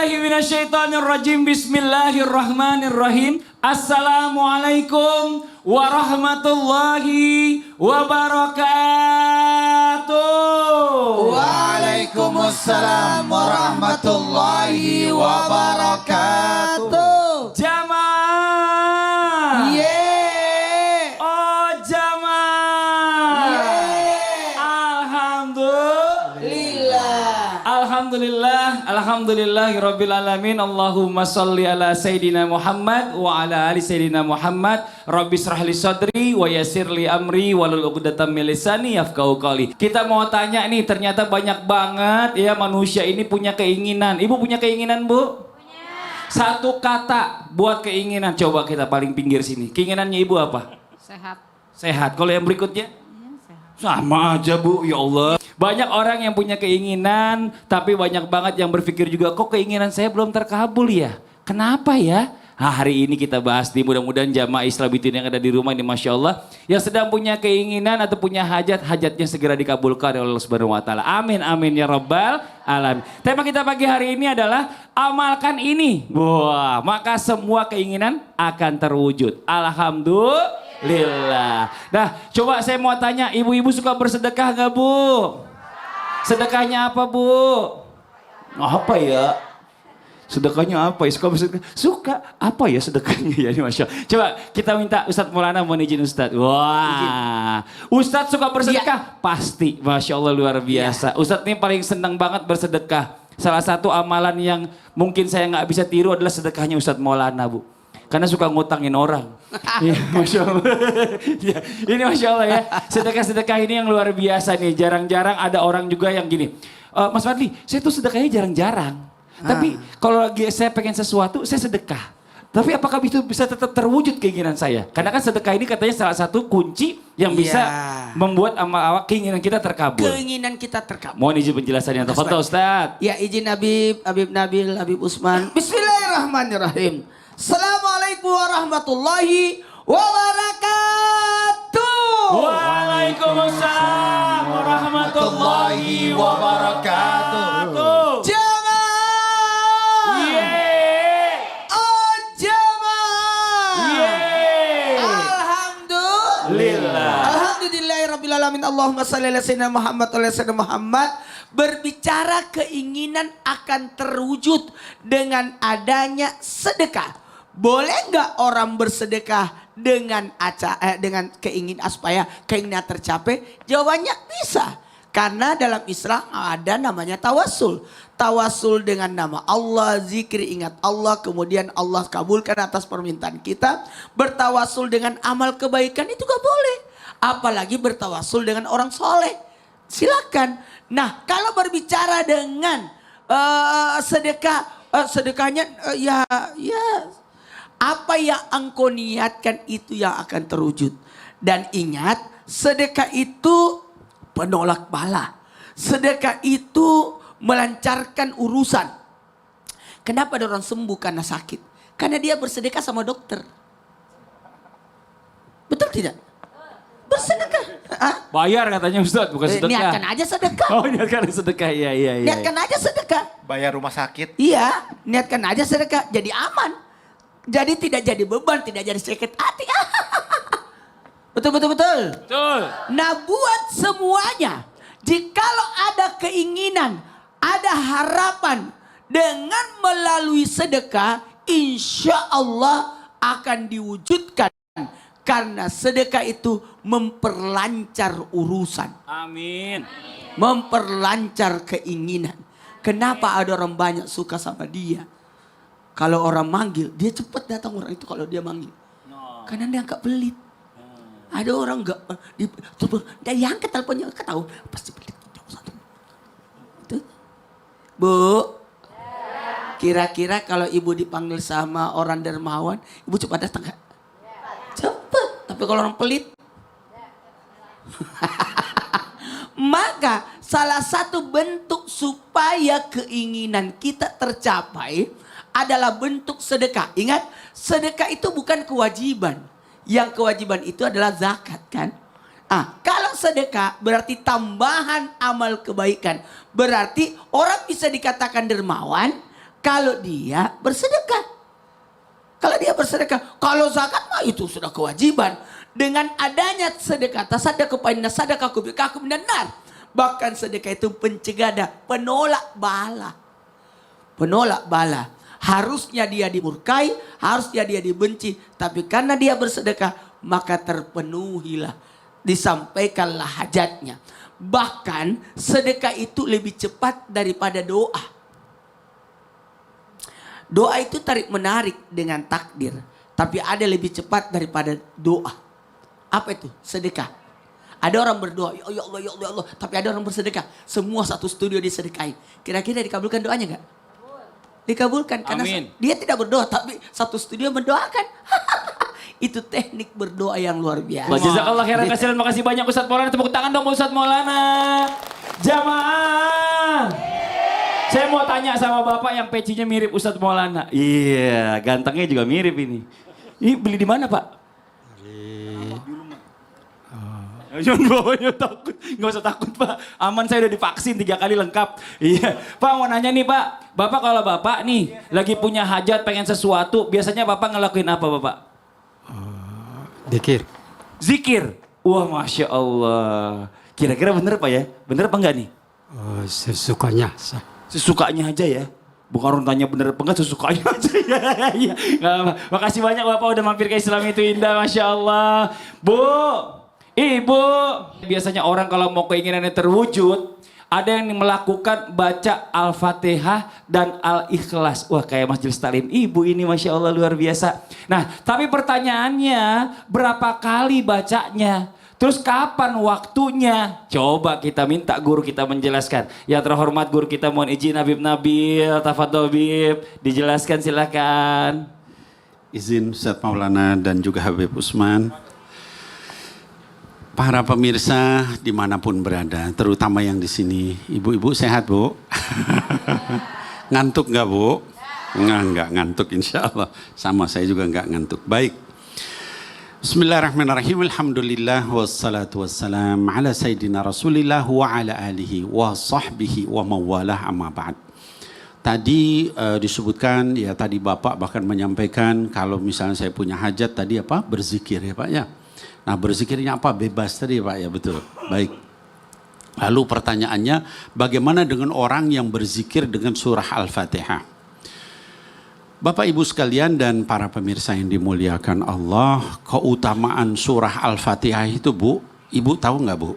billahi minasyaitonir rajim. Bismillahirrahmanirrahim. Assalamualaikum warahmatullahi wabarakatuh. Waalaikumsalam warahmatullahi wabarakatuh. Jamaah. Yeay. Oh jamaah. Yeay. Alhamdulillahirabbil alamin. Allahumma shalli ala sayidina Muhammad wa ala ali sayidina Muhammad. Rabbi shrahli sadri wa yassirli amri wahlul 'uqdatam min lisani yafqahu qawli. Kita mau tanya nih, ternyata banyak banget ya manusia ini punya keinginan. Ibu punya keinginan, Bu? Satu kata buat keinginan. Coba kita paling pinggir sini. Keinginannya Ibu apa? Sehat. Sehat. Kalau yang berikutnya? Iya, sehat. Sama aja, Bu. Ya Allah. Banyak orang yang punya keinginan, tapi banyak banget yang berpikir juga, kok keinginan saya belum terkabul ya? Kenapa ya? Nah, hari ini kita bahas nih, mudah-mudahan jamaah Islabitin yang ada di rumah ini, Masya Allah, yang sedang punya keinginan atau punya hajat, hajatnya segera dikabulkan oleh Allah Subhanahu Wa Taala. Amin, amin ya Rabbal Alamin. Tema kita pagi hari ini adalah amalkan ini. Wah, maka semua keinginan akan terwujud. Alhamdulillah. Nah, coba saya mau tanya, ibu-ibu suka bersedekah gak, Bu? Sedekahnya apa, Bu? Apa ya? Sedekahnya apa ya? Suka bersedekah? Suka. Apa ya sedekahnya ya? Masya Allah. Coba kita minta Ustadz Maulana, mohon izin Ustadz. Wah. Ustadz suka bersedekah? Ya. Pasti. Masya Allah luar biasa. Ya. Ustadz ini paling senang banget bersedekah. Salah satu amalan yang mungkin saya nggak bisa tiru adalah sedekahnya Ustadz Maulana, Bu. Karena suka ngutangin orang. Ya, Masya Allah. Ya, ini Masya Allah ya. Sedekah-sedekah ini yang luar biasa nih. Jarang-jarang ada orang juga yang gini. Mas Fadli, saya tuh sedekahnya jarang-jarang. Tapi kalau lagi saya pengen sesuatu, saya sedekah. Tapi apakah itu bisa tetap terwujud keinginan saya? Karena kan sedekah ini katanya salah satu kunci yang bisa membuat keinginan kita terkabul. Keinginan kita terkabul. Mohon izin penjelasannya. Tafadhol Ustaz. Ya, izin Habib Nabil, Habib Usman. Bismillahirrahmanirrahim. Assalamualaikum warahmatullahi wabarakatuh. Waalaikumsalam warahmatullahi wabarakatuh. Jamaah. Yeay. Oh jamaah. Yeay. Alhamdulillah. Alhamdulillahirabbil alamin. Allahumma shalli ala sayyidina Muhammad wa ala sayyidina Muhammad. Berbicara keinginan akan terwujud dengan adanya sedekah. Boleh nggak orang bersedekah dengan keinginan supaya keinginan tercapai? Jawabannya bisa. Karena dalam Islam ada namanya tawasul. Tawasul dengan nama Allah, zikir ingat Allah, kemudian Allah kabulkan atas permintaan kita. Bertawasul dengan amal kebaikan itu gak boleh. Apalagi bertawasul dengan orang soleh. Silakan. Nah, kalau berbicara dengan sedekahnya ya apa yang engkau niatkan itu yang akan terwujud. Dan ingat, sedekah itu penolak bala. Sedekah itu melancarkan urusan. Kenapa ada orang sembuh karena sakit? Karena dia bersedekah sama dokter. Betul tidak? Bersedekah. Bayar katanya Ustadz, bukan sedekah. Niatkan aja sedekah. Oh, niatkan sedekah. Iya. Niatkan aja sedekah. Bayar rumah sakit. Iya, niatkan aja sedekah. Jadi aman. Jadi tidak jadi beban, tidak jadi sakit hati. Betul. Betul. Nah, buat semuanya, jikalau ada keinginan, ada harapan dengan melalui sedekah, insya Allah akan diwujudkan. Karena sedekah itu memperlancar urusan. Amin. Memperlancar keinginan. Kenapa ada orang banyak suka sama dia? Kalau orang manggil, dia cepat datang orang itu kalau dia manggil. Karena dia nggak pelit. Ada orang nggak, dia angkat teleponnya, tahu pasti pelit. Bu, kira-kira kalau ibu dipanggil sama orang dermawan, ibu cepat datang nggak? Cepat. Tapi kalau orang pelit, maka salah satu bentuk supaya keinginan kita tercapai adalah bentuk sedekah. Ingat, sedekah itu bukan kewajiban. Yang kewajiban itu adalah zakat, kan? Kalau sedekah berarti tambahan amal kebaikan. Berarti orang bisa dikatakan dermawan kalau dia bersedekah. Kalau dia bersedekah, kalau zakat mah itu sudah kewajiban. Dengan adanya sedekah, tasadaqu fa inna sadaqakum biqakum minan nar. Bahkan sedekah itu pencegah, penolak bala. Penolak bala. Harusnya dia dimurkai, harusnya dia dibenci. Tapi karena dia bersedekah, maka terpenuhilah. Disampaikanlah hajatnya. Bahkan sedekah itu lebih cepat daripada doa. Doa itu tarik menarik dengan takdir. Tapi ada lebih cepat daripada doa. Apa itu? Sedekah. Ada orang berdoa, ya Allah, ya Allah, ya Allah. Tapi ada orang bersedekah. Semua satu studio disedekahi. Kira-kira dikabulkan doanya enggak? Dikabulkan. Karena dia tidak berdoa, tapi satu studio mendoakan. Itu teknik berdoa yang luar biasa. Jazakallah khairan kasihan. Makasih banyak Ustadz Maulana. Tepuk tangan dong Ustadz Maulana. Jamaah. Saya mau tanya sama Bapak yang pecinya mirip Ustadz Maulana. Iya, gantengnya juga mirip ini. Ini beli di mana Pak? Jangan bawanya takut. Nggak usah takut Pak. Aman, saya udah divaksin 3 kali lengkap. Iya. Pak mau nanya nih Pak. Bapak kalau Bapak nih lagi punya hajat pengen sesuatu. Biasanya Bapak ngelakuin apa Bapak? Zikir. Zikir. Wah Masya Allah. Kira-kira bener Pak ya? Bener apa enggak nih? Sesukanya. Sesukanya aja ya. Bukan orang tanya bener apa enggak, sesukanya aja ya. Iya. Makasih banyak Bapak udah mampir ke Islam itu indah. Masya Allah. Bu. Ibu, biasanya orang kalau mau keinginannya terwujud, ada yang melakukan baca Al-Fatihah dan Al-Ikhlas. Wah kayak majelis taklim ibu ini Masya Allah luar biasa. Nah tapi pertanyaannya berapa kali bacanya? Terus kapan waktunya? Coba kita minta guru kita menjelaskan. Yang terhormat guru kita mohon izin Habib Nabil, tafadhol Habib, dijelaskan silakan. Izin Ustadz Maulana dan juga Habib Usman. Para pemirsa dimanapun berada, terutama yang di sini, ibu-ibu sehat Bu? Ngantuk nggak Bu? Nggak ngantuk insya Allah. Sama saya juga nggak ngantuk. Baik. Bismillahirrahmanirrahim. Alhamdulillah wassalatu wassalam ala sayyidina Rasulillah wa ala alihi wa sahbihi wa mawalah amma ba'd. Tadi disebutkan ya, tadi Bapak bahkan menyampaikan kalau misalnya saya punya hajat tadi apa? Berzikir ya Pak ya. Nah berzikirnya apa? Bebas tadi Pak ya, betul. Baik. Lalu pertanyaannya bagaimana dengan orang yang berzikir dengan surah Al-Fatihah? Bapak Ibu sekalian dan para pemirsa yang dimuliakan Allah, keutamaan surah Al-Fatihah itu Bu, Ibu tahu nggak Bu?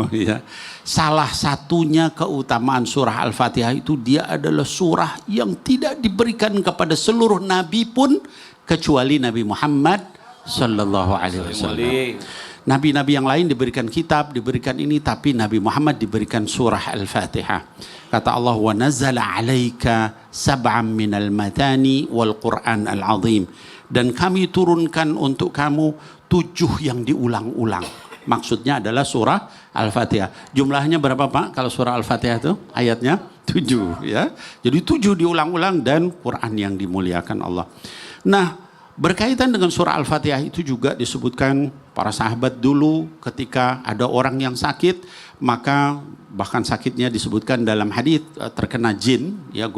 Ya. Salah satunya keutamaan surah Al-Fatihah itu dia adalah surah yang tidak diberikan kepada seluruh nabi pun kecuali Nabi Muhammad Sallallahu Alaihi Wasallam. Nabi-nabi yang lain diberikan kitab, diberikan ini, tapi Nabi Muhammad diberikan surah Al-Fatihah. Kata Allah, wa nazala alaika sab'am minal matani wal Qur'an al-azim. Dan kami turunkan untuk kamu 7 yang diulang-ulang. Maksudnya adalah surah Al-Fatihah. Jumlahnya berapa Pak kalau surah Al-Fatihah itu? Ayatnya 7 ya. Jadi 7 diulang-ulang dan Quran yang dimuliakan Allah. Nah, berkaitan dengan surah Al-Fatihah itu juga disebutkan para sahabat dulu ketika ada orang yang sakit, maka bahkan sakitnya disebutkan dalam hadis terkena jin, ya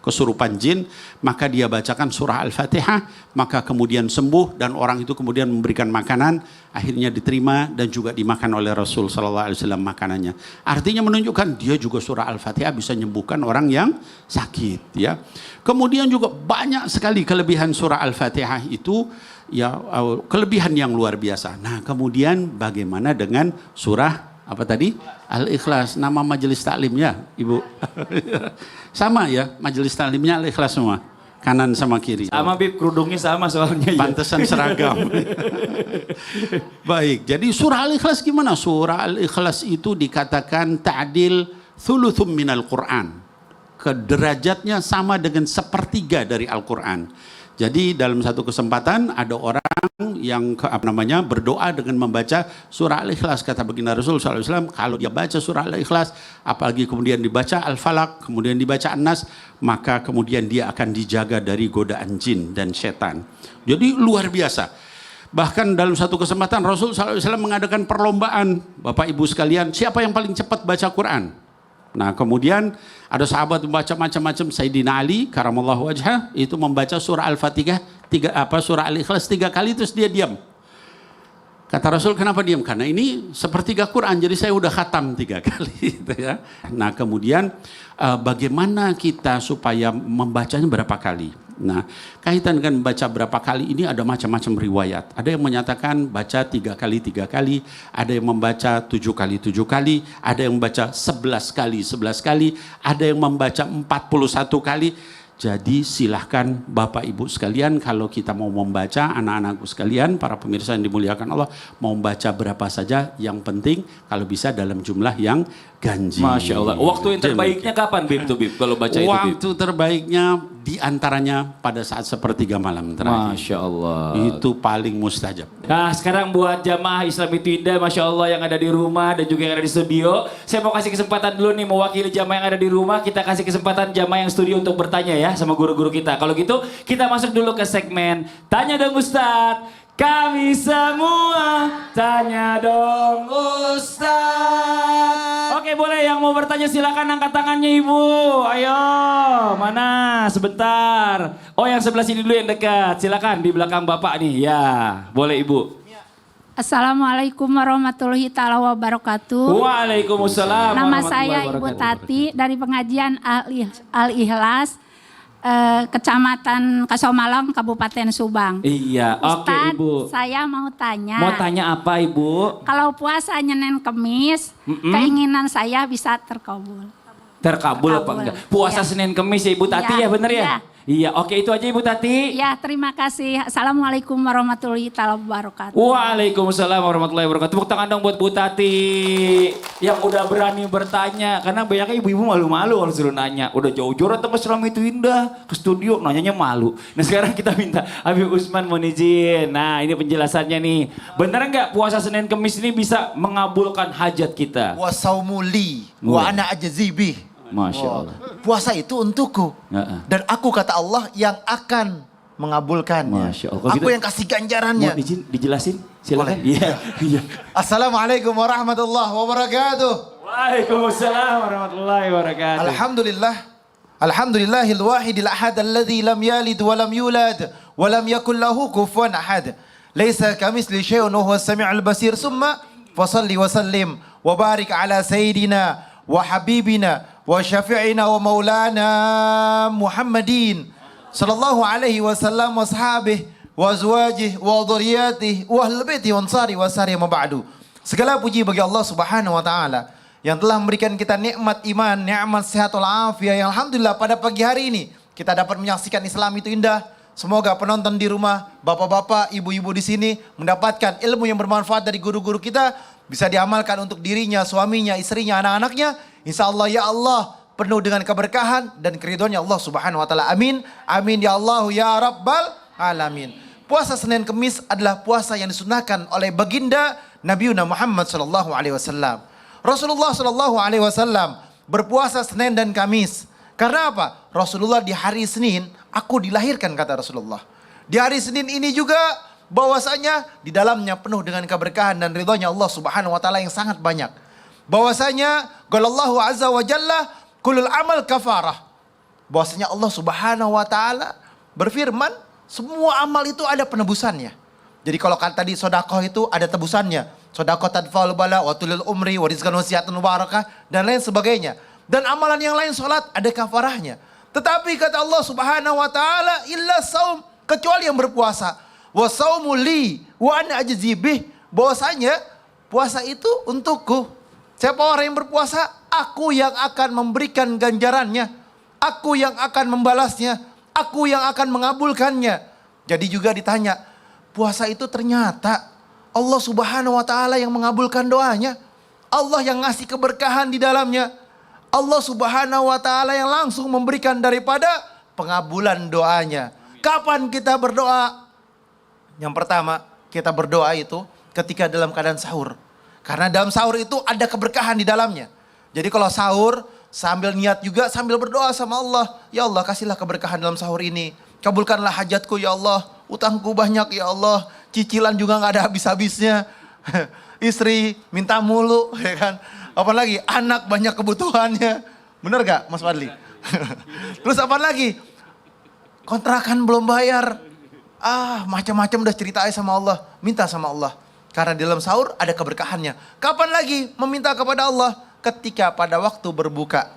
kesurupan jin, maka dia bacakan surah Al-Fatihah, maka kemudian sembuh dan orang itu kemudian memberikan makanan, akhirnya diterima dan juga dimakan oleh Rasul Sallallahu Alaihi Wasallam makanannya. Artinya menunjukkan dia juga surah Al-Fatihah bisa menyembuhkan orang yang sakit, ya. Kemudian juga banyak sekali kelebihan surah Al-Fatihah itu, ya kelebihan yang luar biasa. Nah kemudian bagaimana dengan surah apa tadi? Al-Ikhlas, nama majelis taklimnya Ibu. Sama ya, majelis taklimnya Al-Ikhlas semua. Kanan sama kiri. Sama Bib, kerudungnya sama soalnya. Pantesan seragam. Baik, jadi surah Al-Ikhlas gimana? Surah Al-Ikhlas itu dikatakan ta'dil thuluthum minal Qur'an. Derajatnya sama dengan 1/3 dari Al-Quran. Jadi dalam satu kesempatan ada orang yang berdoa dengan membaca surah Al-Ikhlas. Kata baginda Rasul SAW, kalau dia baca surah Al-Ikhlas, apalagi kemudian dibaca Al-Falaq, kemudian dibaca An-Nas, maka kemudian dia akan dijaga dari godaan jin dan setan. Jadi luar biasa. Bahkan dalam satu kesempatan Rasul SAW mengadakan perlombaan. Bapak Ibu sekalian, siapa yang paling cepat baca Quran? Nah kemudian ada sahabat membaca macam-macam. Sayyidina Ali karamallahu wajhah itu membaca surah Al-Fatihah surah Al-Ikhlas 3 kali terus dia diam. Kata Rasul, kenapa diam? Karena ini sepertiga Quran, jadi saya udah khatam 3 kali. Gitu ya. Nah kemudian bagaimana kita supaya membacanya berapa kali? Nah kaitan dengan membaca berapa kali ini ada macam-macam riwayat. Ada yang menyatakan baca 3 kali 3 kali, ada yang membaca 7 kali 7 kali, ada yang membaca 11 kali 11 kali, ada yang membaca 41 kali. Jadi silahkan Bapak Ibu sekalian, kalau kita mau membaca, anak-anakku sekalian, para pemirsa yang dimuliakan Allah, mau membaca berapa saja, yang penting kalau bisa dalam jumlah yang ganjil. Masya Allah. Waktu yang terbaiknya kapan Bib tuh Bib kalau baca itu Bib? Waktu terbaiknya diantaranya pada saat sepertiga malam terakhir. Masya Allah. Itu paling mustajab. Nah sekarang buat jamaah Islam itu Indah, Masya Allah yang ada di rumah dan juga yang ada di studio. Saya mau kasih kesempatan dulu nih mewakili jamaah yang ada di rumah. Kita kasih kesempatan jamaah yang studio untuk bertanya ya sama guru-guru kita. Kalau gitu kita masuk dulu ke segmen Tanya Dong Ustadz. Kami semua tanya dong Ustadz. Oke boleh yang mau bertanya silakan angkat tangannya Ibu. Ayo mana sebentar. Oh yang sebelah sini dulu yang dekat. Silakan di belakang Bapak nih ya. Boleh Ibu. Assalamualaikum warahmatullahi taala wabarakatuh. Waalaikumsalam. Nama saya Ibu Tati dari pengajian Al-Ikhlas, Kecamatan Kasomalong, Kabupaten Subang. Iya, oke Ustadz, Ibu. saya mau tanya. Mau tanya apa Ibu? Kalau puasa Senin Kemis, keinginan saya bisa terkabul. Terkabul apa enggak? Puasa Iya. Senin Kemis ya Ibu Tati Iya, ya bener ya? iya. Iya, oke itu aja Ibu Tati. Ya, terima kasih. Assalamualaikum warahmatullahi taala wabarakatuh. Waalaikumsalam warahmatullahi wabarakatuh. Tepuk tangan dong buat Bu Tati yang udah berani bertanya. Karena banyaknya ibu-ibu malu-malu kalau suruh nanya. Udah jauh-jauh datang ke Islam itu Indah ke studio nanyanya malu. Nah sekarang kita minta Habib Usman mohon izin. Nah ini penjelasannya nih. Bener nggak puasa Senin Kemis ini bisa mengabulkan hajat kita? Wa saumuli wa ana ajzi bih. Masya Allah. Puasa itu untukku. Heeh. Dan aku kata Allah yang akan mengabulkannya. Masya Allah. Kalau Aku gitu- yang kasih ganjarannya. Mohon izin dijelasin silakan. Iya. Iya. Assalamualaikum warahmatullahi wabarakatuh. Waalaikumsalam warahmatullahi wabarakatuh. Alhamdulillah. Alhamdulillahil wahidil ahad alladzi lam yalid wa lam yulad wa lam yakul lahu kufuwan ahad. Laisa kamitsli syai'un wa huwas samiul basir. Summa fasalli wa sallim wa barik ala sayyidina wa habibina wa syafi'ina wa maulana Muhammadin sallallahu alaihi wasallam wa ashabihi wa azwajihi wa dhurriyyatihi wa ahlil baiti wa ansari wa sari ma ba'du. Segala puji bagi Allah Subhanahu wa taala yang telah memberikan kita nikmat iman, nikmat sehat wal afiat. Yang alhamdulillah pada pagi hari ini kita dapat menyaksikan Islam itu indah. Semoga penonton di rumah, bapak-bapak, ibu-ibu di sini mendapatkan ilmu yang bermanfaat dari guru-guru kita, bisa diamalkan untuk dirinya, suaminya, istrinya, anak-anaknya. Insya Allah ya Allah penuh dengan keberkahan dan keridhoannya Allah Subhanahu wa taala. Amin. Amin ya Allah ya Rabbal alamin. Puasa Senin Kemis adalah puasa yang disunahkan oleh baginda Nabi Muhammad sallallahu alaihi wasallam. Rasulullah sallallahu alaihi wasallam berpuasa Senin dan Kamis. Karena apa? Rasulullah di hari Senin aku dilahirkan kata Rasulullah. Di hari Senin ini juga bahwasanya di dalamnya penuh dengan keberkahan dan ridhonya Allah Subhanahu wa taala yang sangat banyak. Bahwasanya qalallahu azza wa jalla kulul amal kafarah. Bahwasanya Allah Subhanahu wa taala berfirman semua amal itu ada penebusannya. Jadi kalau kan tadi sedekah itu ada tebusannya. Sedekah tadfa'ul bala wa tulil umri wa rizqan wasi'atan mubarakah dan lain sebagainya. Dan amalan yang lain salat ada kafarahnya. Tetapi kata Allah Subhanahu wa taala illa saum, kecuali yang berpuasa. Wa saumu li wa ana ajzi bih. Bahwasanya puasa itu untukku. Siapa orang yang berpuasa? Aku yang akan memberikan ganjarannya. Aku yang akan membalasnya. Aku yang akan mengabulkannya. Jadi juga ditanya, puasa itu ternyata Allah Subhanahu wa taala yang mengabulkan doanya. Allah yang ngasih keberkahan di dalamnya. Allah Subhanahu wa taala yang langsung memberikan daripada pengabulan doanya. Kapan kita berdoa? Yang pertama, kita berdoa itu ketika dalam keadaan sahur. Karena dalam sahur itu ada keberkahan di dalamnya. Jadi kalau sahur sambil niat juga sambil berdoa sama Allah. Ya Allah kasihlah keberkahan dalam sahur ini. Kabulkanlah hajatku ya Allah. Utangku banyak ya Allah. Cicilan juga gak ada habis-habisnya. Istri minta mulu ya kan. Apalagi anak banyak kebutuhannya. Bener gak Mas Fadli? Terus apa lagi? Kontrakan belum bayar. Macam-macam udah cerita aja sama Allah. Minta sama Allah. Karena di dalam sahur ada keberkahannya. Kapan lagi meminta kepada Allah? Ketika pada waktu berbuka.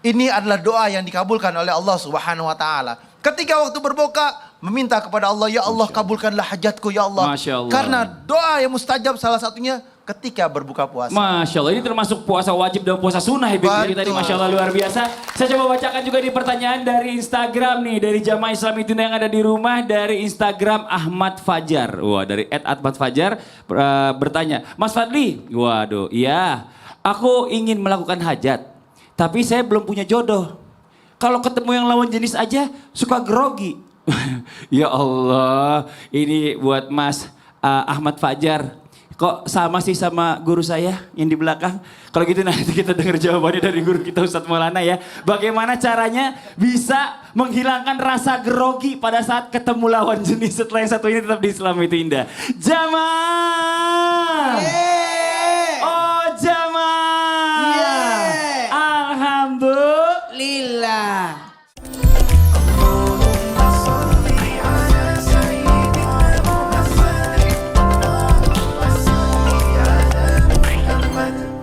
Ini adalah doa yang dikabulkan oleh Allah Subhanahu wa taala. Ketika waktu berbuka, meminta kepada Allah, ya Allah kabulkanlah hajatku ya Allah. Masya Allah. Karena doa yang mustajab salah satunya ketika berbuka puasa. Masya Allah, ini termasuk puasa wajib dan puasa sunnah ya Bib tadi. Masya Allah luar biasa. Saya coba bacakan juga di pertanyaan dari Instagram nih. Dari jamaah Islam itu yang ada di rumah. Dari Instagram Ahmad Fajar. Wah, dari @Ahmad Fajar bertanya. Mas Fadli, waduh iya. Aku ingin melakukan hajat. Tapi saya belum punya jodoh. Kalau ketemu yang lawan jenis aja suka grogi. Ya Allah, ini buat Mas Ahmad Fajar. Kok sama sih sama guru saya yang di belakang? Kalau gitu nanti kita dengar jawabannya dari guru kita Ustadz Maulana ya. Bagaimana caranya bisa menghilangkan rasa grogi pada saat ketemu lawan jenis setelah yang satu ini tetap di Islam itu indah. Jamaah